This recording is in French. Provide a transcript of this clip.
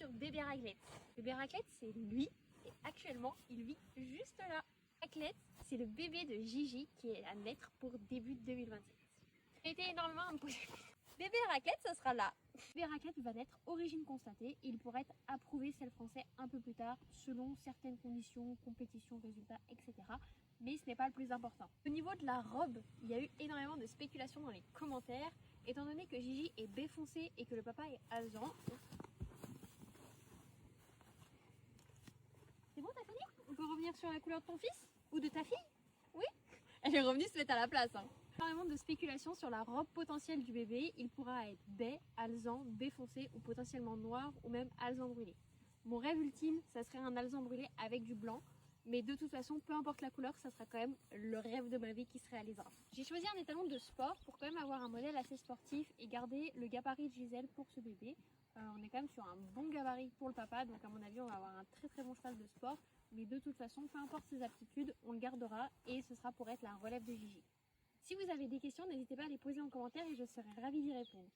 sur bébé Raclette. Bébé Raclette, c'est lui, et actuellement, il vit juste là. Raclette, c'est le bébé de Gigi qui est à naître pour début 2027. J'ai été énormément à me poser. Bébé Raclette, ça sera là. Bébé Raclette va naître origine constatée et il pourrait être approuvé sel français un peu plus tard selon certaines conditions, compétitions, résultats, etc. Mais ce n'est pas le plus important. Au niveau de la robe, il y a eu énormément de spéculations dans les commentaires. Étant donné que Gigi est B foncé et que le papa est argent. C'est bon, t'as fini? On peut revenir sur la couleur de ton fils? Ou de ta fille? Oui? Elle est revenue se mettre à la place. Énormément de spéculations sur la robe potentielle du bébé. Il pourra être baie, alezan, baie foncé ou potentiellement noir ou même alezan brûlé. Mon rêve ultime, ça serait un alezan brûlé avec du blanc. Mais de toute façon, peu importe la couleur, ça sera quand même le rêve de ma vie qui se réalisera. J'ai choisi un étalon de sport pour quand même avoir un modèle assez sportif et garder le gabarit de Gisèle pour ce bébé. On est quand même sur un bon gabarit pour le papa, donc à mon avis, on va avoir un très très bon cheval de sport. Mais de toute façon, peu importe ses aptitudes, on le gardera et ce sera pour être la relève de Gigi. Si vous avez des questions, n'hésitez pas à les poser en commentaire et je serai ravie d'y répondre.